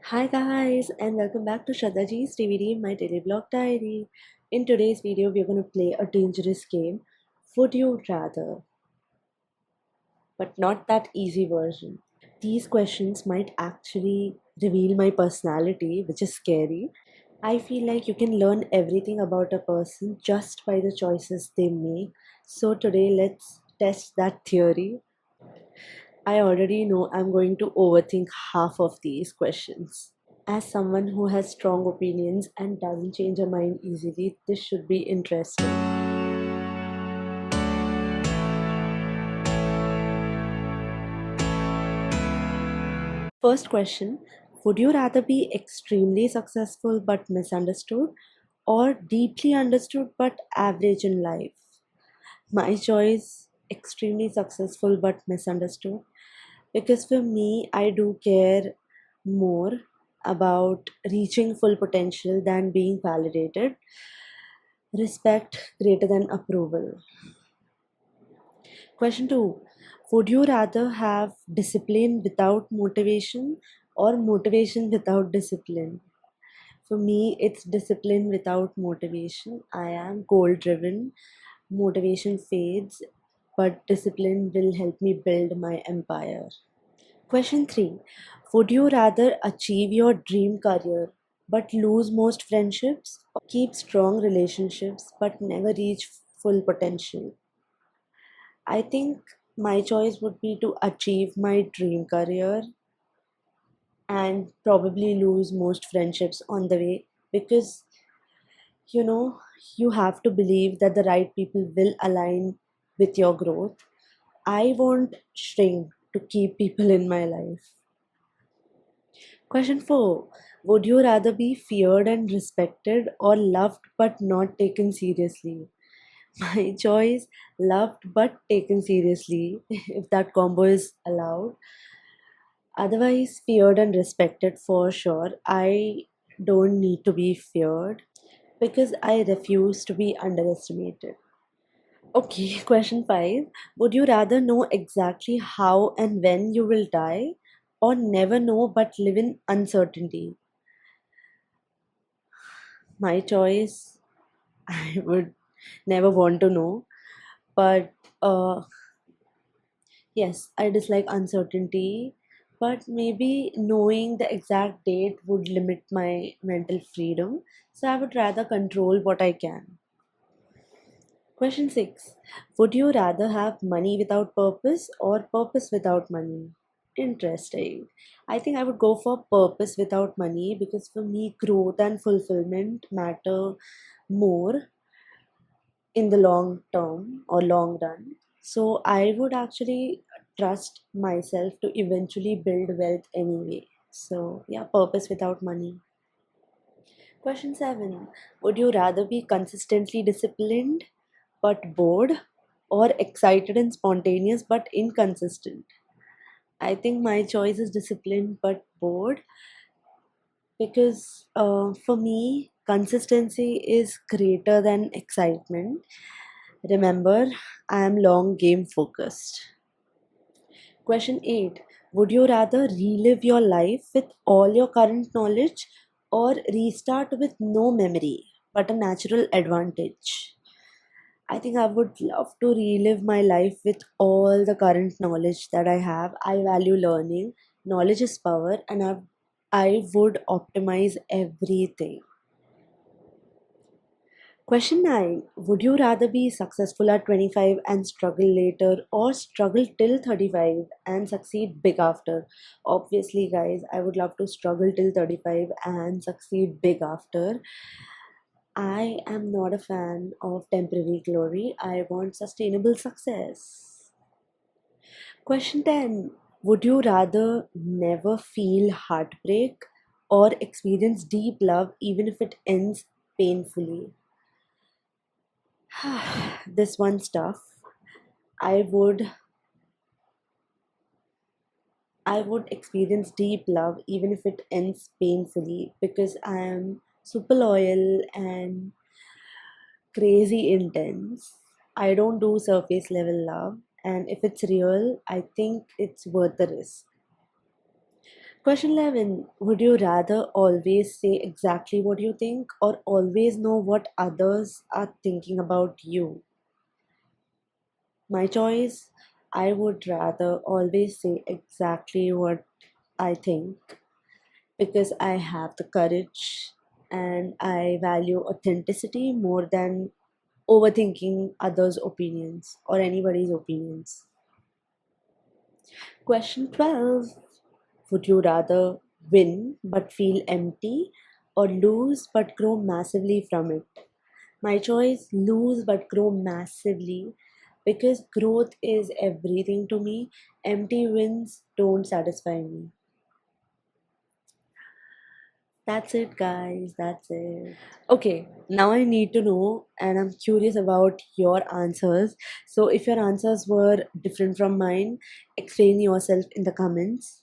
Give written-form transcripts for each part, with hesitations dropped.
Hi guys, and welcome back to Shraddhaji's DVD, my daily vlog diary. In today's video, we're going to play a dangerous game, Would You Rather? But not that easy version. These questions might actually reveal my personality, which is scary. I feel like you can learn everything about a person just by the choices they make. So today, let's test that theory. I already know I'm going to overthink half of these questions. As someone who has strong opinions and doesn't change her mind easily, this should be interesting. First question. Would you rather be extremely successful but misunderstood, or deeply understood but average in life? My choice, extremely successful but misunderstood, because for me, I do care more about reaching full potential than being validated. Respect greater than approval. Question 2. Would you rather have discipline without motivation or motivation without discipline? For me, it's discipline without motivation. I am goal driven. Motivation fades, but discipline will help me build my empire. Question 3. Would you rather achieve your dream career but lose most friendships, or keep strong relationships but never reach full potential? I think my choice would be to achieve my dream career and probably lose most friendships on the way, because you know you have to believe that the right people will align with your growth. I won't shrink to keep people in my life. Question 4. Would you rather be feared and respected, or loved but not taken seriously? My choice, loved but taken seriously, if that combo is allowed. Otherwise, feared and respected for sure. I don't need to be feared because I refuse to be underestimated. Okay, question 5. Would you rather know exactly how and when you will die, or never know but live in uncertainty? My choice, I would never want to know, but yes, I dislike uncertainty, but maybe knowing the exact date would limit my mental freedom. So I would rather control what I can. Question 6. Would you rather have money without purpose or purpose without money? Interesting. I think I would go for purpose without money, because for me, growth and fulfillment matter more in the long term or long run. So I would actually trust myself to eventually build wealth anyway. So yeah, purpose without money. Question 7. Would you rather be consistently disciplined but bored, or excited and spontaneous but inconsistent? I think my choice is disciplined but bored, because for me, consistency is greater than excitement. Remember, I am long game focused. Question 8. Would you rather relive your life with all your current knowledge, or restart with no memory but a natural advantage? I think I would love to relive my life with all the current knowledge that I have. I value learning. Knowledge is power, and I would optimize everything. Question 9. Would you rather be successful at 25 and struggle later, or struggle till 35 and succeed big after? Obviously, guys, I would love to struggle till 35 and succeed big after. I am not a fan of temporary glory. I want sustainable success. Question 10. Would you rather never feel heartbreak, or experience deep love even if it ends painfully? This one stuff. I would I would experience deep love even if it ends painfully, because I am super loyal and crazy intense. I don't do surface level love, and if it's real, I think it's worth the risk. Question 11. Would you rather always say exactly what you think or always know what others are thinking about you? My choice, I would rather always say exactly what I think because I have the courage and I value authenticity more than overthinking others' opinions or anybody's opinions. Question 12. Would you rather win but feel empty or lose but grow massively from it? My choice, lose but grow massively because growth is everything to me. Empty wins don't satisfy me. That's it, guys. That's it. Okay, now I need to know, and I'm curious about your answers. So, if your answers were different from mine, explain yourself in the comments.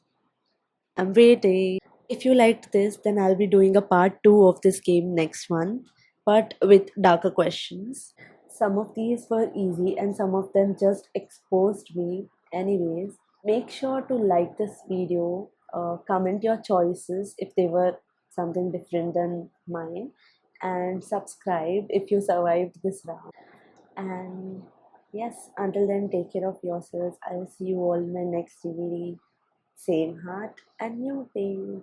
I'm waiting. If you liked this, then I'll be doing a part 2 of this game next month, but with darker questions. Some of these were easy, and some of them just exposed me. Anyways, make sure to like this video, comment your choices if they were something different than mine, and subscribe if you survived this round. And yes, until then, take care of yourselves. I'll see you all in my next DVD. Same heart and new page.